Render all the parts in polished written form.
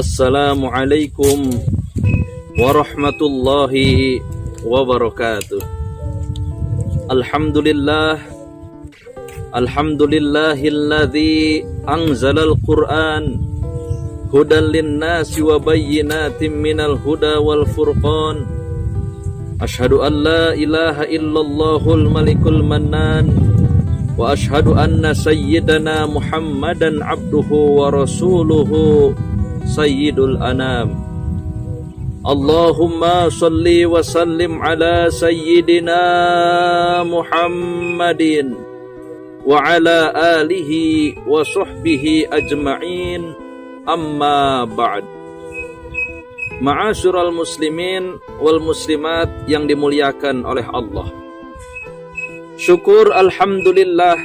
Assalamualaikum warahmatullahi wabarakatuh. Alhamdulillahilladzi anzalal Qur'an hudan linnasi wa bayyinatin minal huda wal furqan. Asyhadu an la ilaha illallahul malikul mannan wa asyhadu anna sayyidana Muhammadan abduhu wa rasuluhu sayyidul anam. Allahumma salli wa sallim ala sayyidina Muhammadin wa ala alihi wa sahbihi ajma'in, amma ba'd. Ma'asyiral muslimin wal muslimat yang dimuliakan oleh Allah, syukur alhamdulillah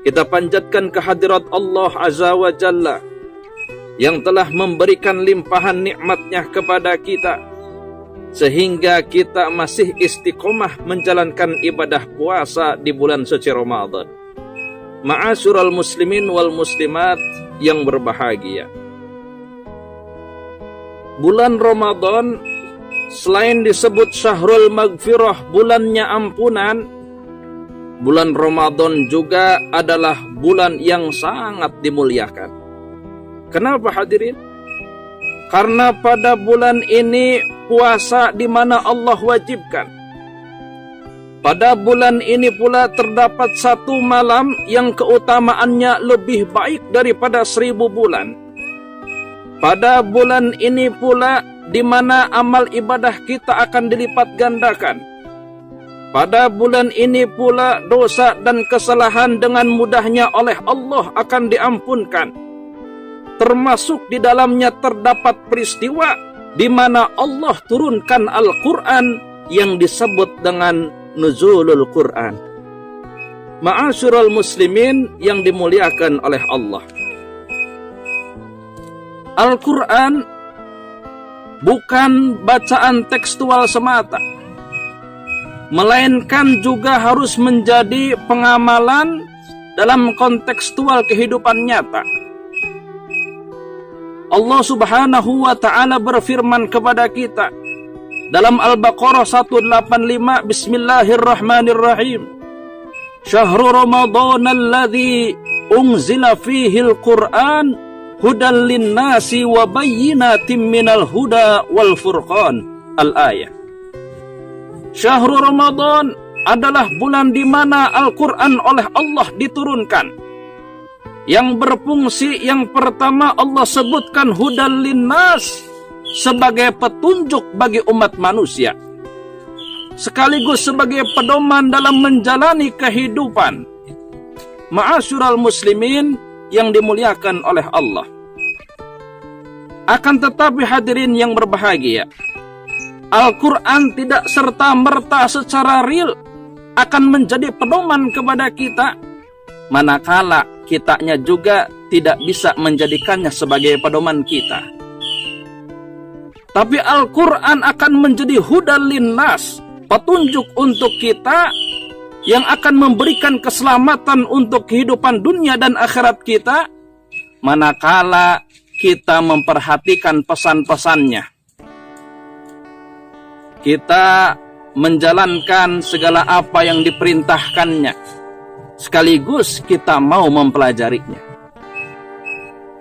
kita panjatkan kehadirat Allah Azza wa Jalla yang telah memberikan limpahan nikmatnya kepada kita sehingga kita masih istiqomah menjalankan ibadah puasa di bulan suci Ramadan. Ma'asyiral muslimin wal muslimat yang berbahagia, bulan Ramadan selain disebut syahrul maghfirah, bulannya ampunan, bulan Ramadan juga adalah bulan yang sangat dimuliakan. Kenapa hadirin? Karena pada bulan ini puasa di mana Allah wajibkan. Pada bulan ini pula terdapat satu malam yang keutamaannya lebih baik daripada 1000 bulan. Pada bulan ini pula di mana amal ibadah kita akan dilipat gandakan. Pada bulan ini pula dosa dan kesalahan dengan mudahnya oleh Allah akan diampunkan. Termasuk di dalamnya terdapat peristiwa di mana Allah turunkan Al-Quran yang disebut dengan nuzulul Quran. Ma'asyiral muslimin yang dimuliakan oleh Allah, Al-Quran bukan bacaan tekstual semata, melainkan juga harus menjadi pengamalan dalam kontekstual kehidupan nyata. Allah Subhanahu wa ta'ala berfirman kepada kita dalam Al-Baqarah 185, Bismillahirrahmanirrahim. Syahrul Ramadan alladzi unzila fihil Qur'an hudan linnasi wa bayyinatin minal huda wal furqan. Al-ayah. Syahrul Ramadan adalah bulan di mana Al-Quran oleh Allah diturunkan. Yang berfungsi yang pertama Allah sebutkan hudan linnas sebagai petunjuk bagi umat manusia, sekaligus sebagai pedoman dalam menjalani kehidupan. Ma'asyiral muslimin yang dimuliakan oleh Allah. Akan tetapi hadirin yang berbahagia, Al-Quran tidak serta-merta secara real akan menjadi pedoman kepada kita, manakala kitanya juga tidak bisa menjadikannya sebagai pedoman kita. Tapi Al-Quran akan menjadi hudan linnas, petunjuk untuk kita yang akan memberikan keselamatan untuk kehidupan dunia dan akhirat kita, manakala kita memperhatikan pesan-pesannya. Kita menjalankan segala apa yang diperintahkannya, sekaligus kita mau mempelajarinya.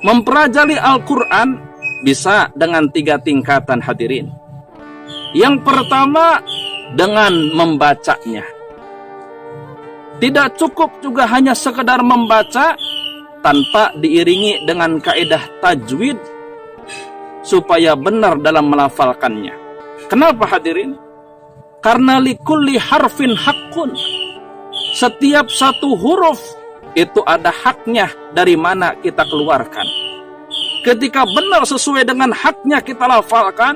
Mempelajari Al-Quran bisa dengan 3 tingkatan hadirin. Yang pertama dengan membacanya. Tidak cukup juga hanya sekedar membaca tanpa diiringi dengan kaidah tajwid supaya benar dalam melafalkannya. Kenapa hadirin? Karena likulli harfin haqqun. Setiap satu huruf itu ada haknya dari mana kita keluarkan. Ketika benar sesuai dengan haknya kita lafalkan,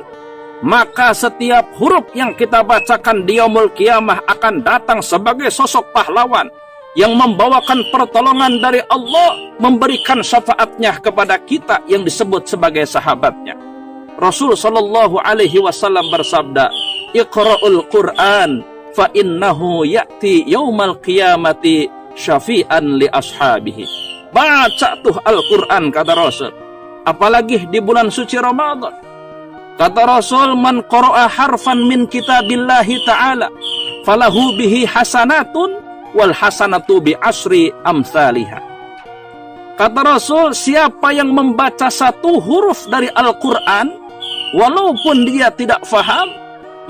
maka setiap huruf yang kita bacakan di yaumul qiyamah akan datang sebagai sosok pahlawan yang membawakan pertolongan dari Allah, memberikan syafaatnya kepada kita yang disebut sebagai sahabatnya. Rasul sallallahu alaihi wasallam bersabda, "Iqra'ul Qur'an fa innahu ya'ti yaumal qiyamati syafi'an li ashabihi." Baca tuh Al-Quran, kata Rasul, apalagi di bulan suci Ramadan. Kata Rasul, man qara'a harfan min kitabillahi ta'ala falahu bihi hasanatun wal hasanatu bi asri amsalihha. Kata Rasul, siapa yang membaca satu huruf dari Al-Quran, walaupun dia tidak faham,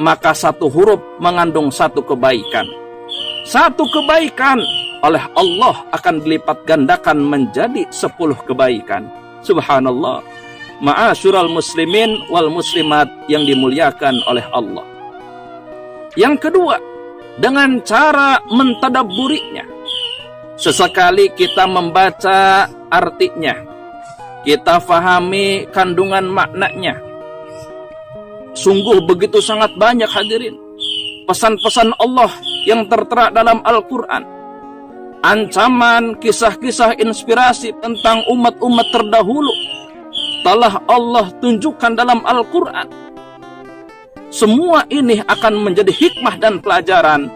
maka satu huruf mengandung satu kebaikan. Satu kebaikan oleh Allah akan dilipat gandakan menjadi 10 kebaikan. Subhanallah. Ma'asyiral muslimin wal muslimat yang dimuliakan oleh Allah. Yang kedua, dengan cara mentadabburinya. Sesekali kita membaca artinya, kita fahami kandungan maknanya. Sungguh begitu sangat banyak hadirin pesan-pesan Allah yang tertera dalam Al-Quran. Ancaman, kisah-kisah inspirasi tentang umat-umat terdahulu telah Allah tunjukkan dalam Al-Quran. Semua ini akan menjadi hikmah dan pelajaran.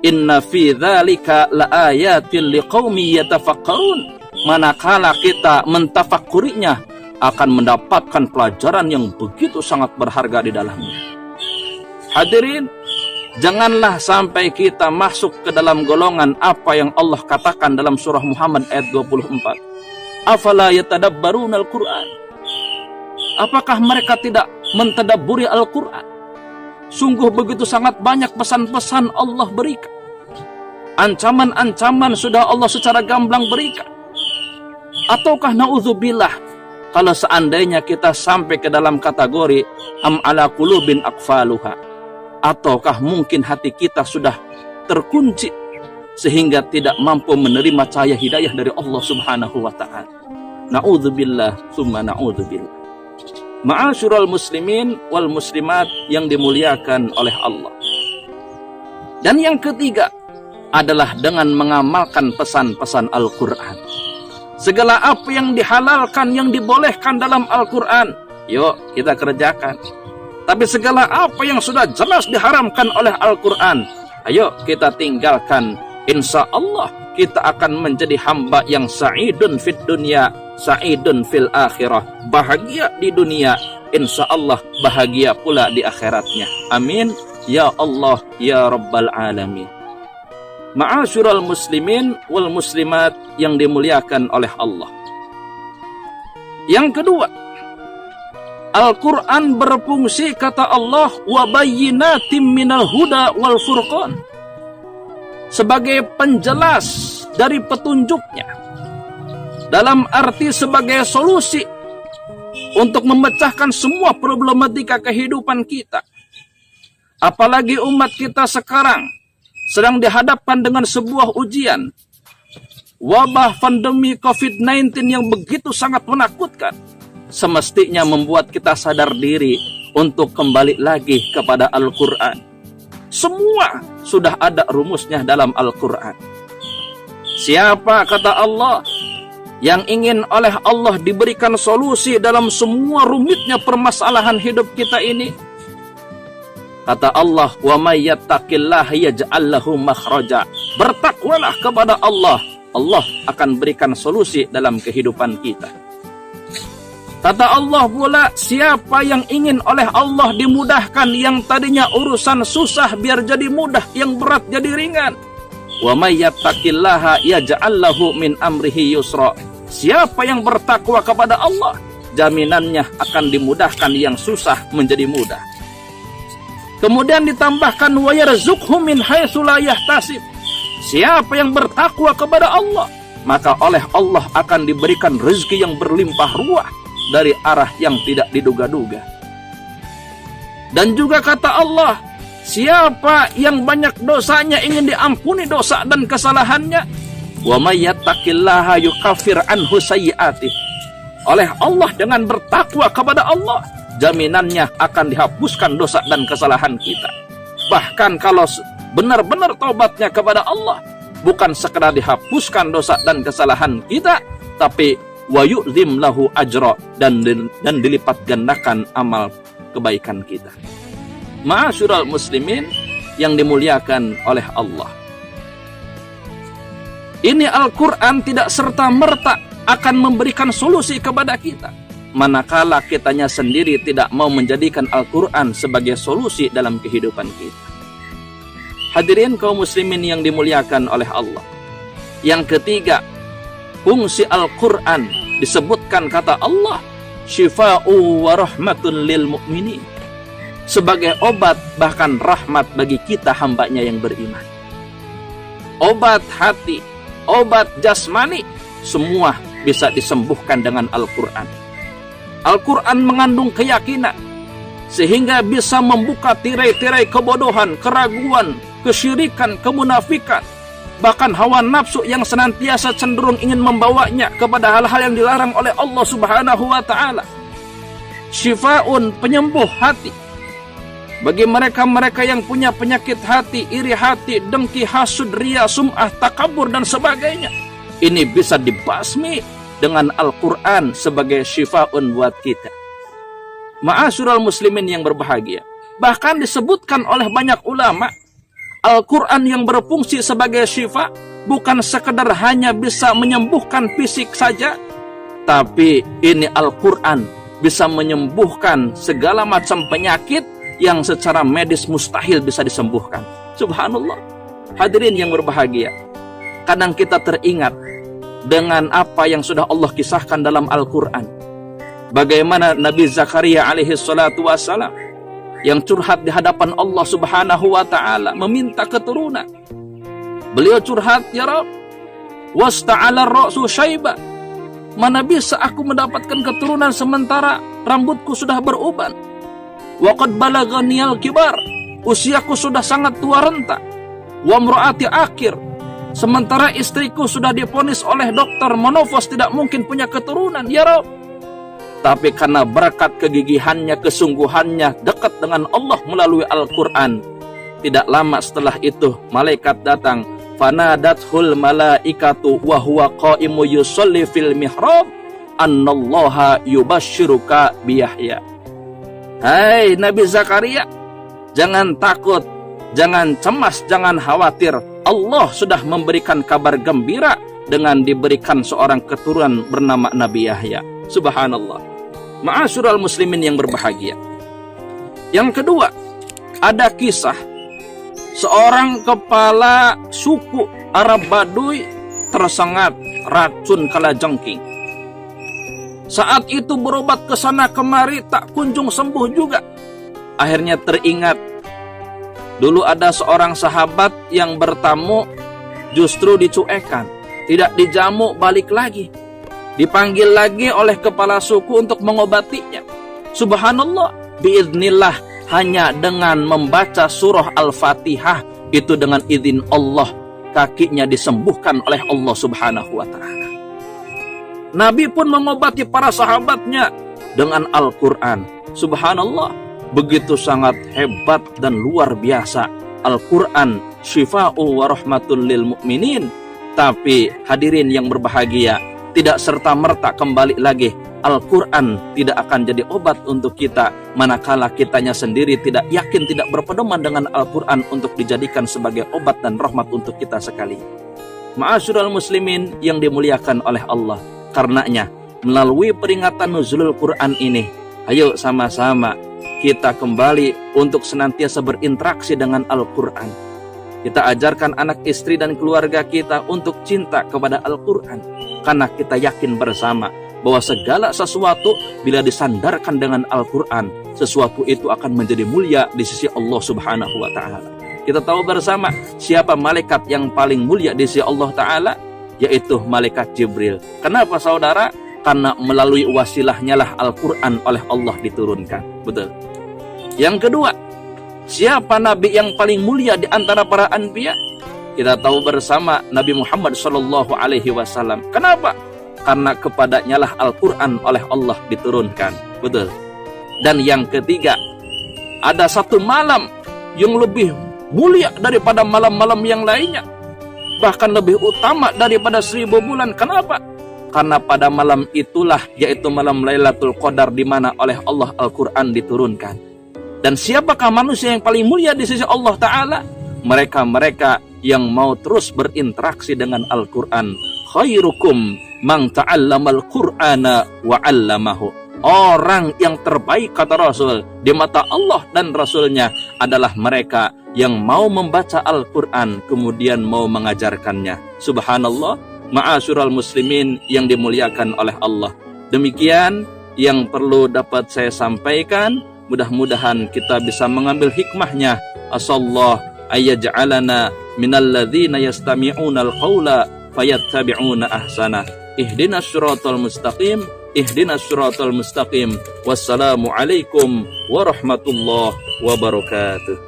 Inna fi dzalika laayatin liqaumi yatafakkarun. Manakala kita mentafakurinya, akan mendapatkan pelajaran yang begitu sangat berharga di dalamnya. Hadirin, janganlah sampai kita masuk ke dalam golongan apa yang Allah katakan dalam surah Muhammad ayat 24. Afala yatadabbaruna al-Qur'an. Apakah mereka tidak mentadabburi Al-Quran? Sungguh begitu sangat banyak pesan-pesan Allah berikan. Ancaman-ancaman sudah Allah secara gamblang berikan. Ataukah na'udzubillah, kalau seandainya kita sampai ke dalam kategori am ala qulubin aqfaluha, ataukah mungkin hati kita sudah terkunci sehingga tidak mampu menerima cahaya hidayah dari Allah Subhanahu wa ta'ala. Na'udzubillah summa na'udzubillah. Ma'asyiral muslimin wal muslimat yang dimuliakan oleh Allah. Dan yang ketiga adalah dengan mengamalkan pesan-pesan Al-Quran. Segala apa yang dihalalkan, yang dibolehkan dalam Al-Quran, yuk kita kerjakan. Tapi segala apa yang sudah jelas diharamkan oleh Al-Quran, ayo kita tinggalkan. Insya Allah kita akan menjadi hamba yang sa'idun fid dunya, sa'idun fil akhirah. Bahagia di dunia, insya Allah bahagia pula di akhiratnya. Amin. Ya Allah, ya Rabbal Alamin. Ma'asyiral muslimin wal muslimat yang dimuliakan oleh Allah. Yang kedua, Al-Quran berfungsi, kata Allah, wa bayyinatim minal huda wal furqan, sebagai penjelas dari petunjuknya, dalam arti sebagai solusi untuk memecahkan semua problematika kehidupan kita. Apalagi umat kita sekarang sedang dihadapkan dengan sebuah ujian, wabah pandemi COVID-19 yang begitu sangat menakutkan. Semestinya membuat kita sadar diri untuk kembali lagi kepada Al-Quran. Semua sudah ada rumusnya dalam Al-Quran. Siapa, kata Allah, yang ingin oleh Allah diberikan solusi dalam semua rumitnya permasalahan hidup kita ini? Kata Allah, wa may yattaqillaha yaj'al lahu makhraja. Bertakwalah kepada Allah, Allah akan berikan solusi dalam kehidupan kita. Kata Allah pula, siapa yang ingin oleh Allah dimudahkan, yang tadinya urusan susah biar jadi mudah, yang berat jadi ringan. Wa may yattaqillaha yaj'al lahu min amrihi yusra. Siapa yang bertakwa kepada Allah, jaminannya akan dimudahkan yang susah menjadi mudah. Kemudian ditambahkan wa yarzuqhu min haitsu la yahtasib. Siapa yang bertakwa kepada Allah, maka oleh Allah akan diberikan rezeki yang berlimpah ruah dari arah yang tidak diduga-duga. Dan juga kata Allah, siapa yang banyak dosanya ingin diampuni dosa dan kesalahannya, wa may yattaqillaha yukaffir anhu sayyi'atih. Oleh Allah, dengan bertakwa kepada Allah, jaminannya akan dihapuskan dosa dan kesalahan kita. Bahkan kalau benar-benar taubatnya kepada Allah, bukan sekedar dihapuskan dosa dan kesalahan kita, tapi wa yu'zim lahu ajra, dan dilipat gandakan amal kebaikan kita. Ma'asyiral muslimin yang dimuliakan oleh Allah. Ini Al-Quran tidak serta-merta akan memberikan solusi kepada kita. manakala kitanya sendiri tidak mau menjadikan Al-Quran sebagai solusi dalam kehidupan kita. Hadirin kaum muslimin yang dimuliakan oleh Allah. Yang ketiga, fungsi Al-Quran disebutkan kata Allah, syifa'u wa rahmatun lil mu'minin, sebagai obat bahkan rahmat bagi kita hambanya yang beriman. Obat hati, obat jasmani, semua bisa disembuhkan dengan Al-Quran. Al-Quran mengandung keyakinan sehingga bisa membuka tirai-tirai kebodohan, keraguan, kesyirikan, kemunafikan, bahkan hawa nafsu yang senantiasa cenderung ingin membawanya kepada hal-hal yang dilarang oleh Allah Subhanahu wa ta'ala. Syifa'un, penyembuh hati bagi mereka-mereka yang punya penyakit hati, iri hati, dengki, hasud, riya, sum'ah, takabur, dan sebagainya. Ini bisa dibasmi dengan Al-Quran sebagai syifa'un buat kita. Ma'asyiral muslimin yang berbahagia, bahkan disebutkan oleh banyak ulama, Al-Quran yang berfungsi sebagai syifa bukan sekedar hanya bisa menyembuhkan fisik saja, tapi ini Al-Quran bisa menyembuhkan segala macam penyakit yang secara medis mustahil bisa disembuhkan. Subhanallah. Hadirin yang berbahagia, kadang kita teringat dengan apa yang sudah Allah kisahkan dalam Al-Quran. Bagaimana Nabi Zakaria alaihi salatu wassalam yang curhat di hadapan Allah Subhanahu wa ta'ala, meminta keturunan. Beliau curhat, ya Rabb, wasta'ala ra'su syaiba, mana bisa aku mendapatkan keturunan sementara rambutku sudah beruban. Wa qad balaghaniyal kibar, usiaku sudah sangat tua renta. Wa mraati akhir, sementara istriku sudah divonis oleh dokter menopause tidak mungkin punya keturunan, ya Rabb. Tapi karena berkat kegigihannya, kesungguhannya dekat dengan Allah melalui Al-Quran, tidak lama setelah itu malaikat datang. Fanadathul malaikatu wa huwa qaimu yusolli fil mihrab annallaha yubashshiruka biyahya. Hai Nabi Zakaria, jangan takut, jangan cemas, jangan khawatir. Allah sudah memberikan kabar gembira dengan diberikan seorang keturunan bernama Nabi Yahya. Subhanallah. Ma'asyiral muslimin yang berbahagia. Yang kedua, ada kisah seorang kepala suku Arab Baduy tersengat racun kalajengking. Saat itu berobat ke sana kemari tak kunjung sembuh juga. Akhirnya teringat, dulu ada seorang sahabat yang bertamu justru dicuekan, tidak dijamu, balik lagi. Dipanggil lagi oleh kepala suku untuk mengobatinya. Subhanallah, biiznillah, hanya dengan membaca surah Al-Fatihah, itu dengan izin Allah, kakinya disembuhkan oleh Allah Subhanahu wa ta'ala. Nabi pun mengobati para sahabatnya dengan Al-Quran. Subhanallah, begitu sangat hebat dan luar biasa Al-Quran, syifa'u wa rahmatun lil mu'minin. Tapi hadirin yang berbahagia, tidak serta-merta kembali lagi Al-Quran tidak akan jadi obat untuk kita manakala kitanya sendiri tidak yakin, tidak berpedoman dengan Al-Quran untuk dijadikan sebagai obat dan rahmat untuk kita sekali. Ma'asyiral muslimin yang dimuliakan oleh Allah, karenanya melalui peringatan nuzulul Quran ini, ayo sama-sama kita kembali untuk senantiasa berinteraksi dengan Al-Quran. Kita ajarkan anak istri dan keluarga kita untuk cinta kepada Al-Quran, karena kita yakin bersama bahwa segala sesuatu bila disandarkan dengan Al-Quran, sesuatu itu akan menjadi mulia di sisi Allah Subhanahu wa ta'ala. Kita tahu bersama siapa malaikat yang paling mulia di sisi Allah ta'ala, yaitu malaikat Jibril. Kenapa saudara? Karena melalui wasilahnya lah Al-Quran oleh Allah diturunkan. Betul. Yang kedua, siapa nabi yang paling mulia di antara para anbiya? Kita tahu bersama Nabi Muhammad SAW. Kenapa? Karena kepadanya lah Al-Quran oleh Allah diturunkan. Betul. Dan yang ketiga, ada satu malam yang lebih mulia daripada malam-malam yang lainnya, bahkan lebih utama daripada 1000 bulan. Kenapa? Karena pada malam itulah, yaitu malam Lailatul Qadar, di mana oleh Allah Al-Quran diturunkan. Dan siapakah manusia yang paling mulia di sisi Allah Ta'ala? Mereka-mereka yang mau terus berinteraksi dengan Al-Quran. Khairukum man ta'allamal Qur'ana wa 'allamahu. Orang yang terbaik, kata Rasul, di mata Allah dan Rasulnya adalah mereka yang mau membaca Al-Quran kemudian mau mengajarkannya. Subhanallah, ma'asyiral muslimin yang dimuliakan oleh Allah. Demikian yang perlu dapat saya sampaikan. Mudah-mudahan kita bisa mengambil hikmahnya. Asallahu ayyaj'alana minalladzina yastami'una al-qawla fayattabi'una ahsana. Ihdinas siratal mustaqim. Ihdinas siratal mustaqim. Wassalamualaikum warahmatullahi wabarakatuh.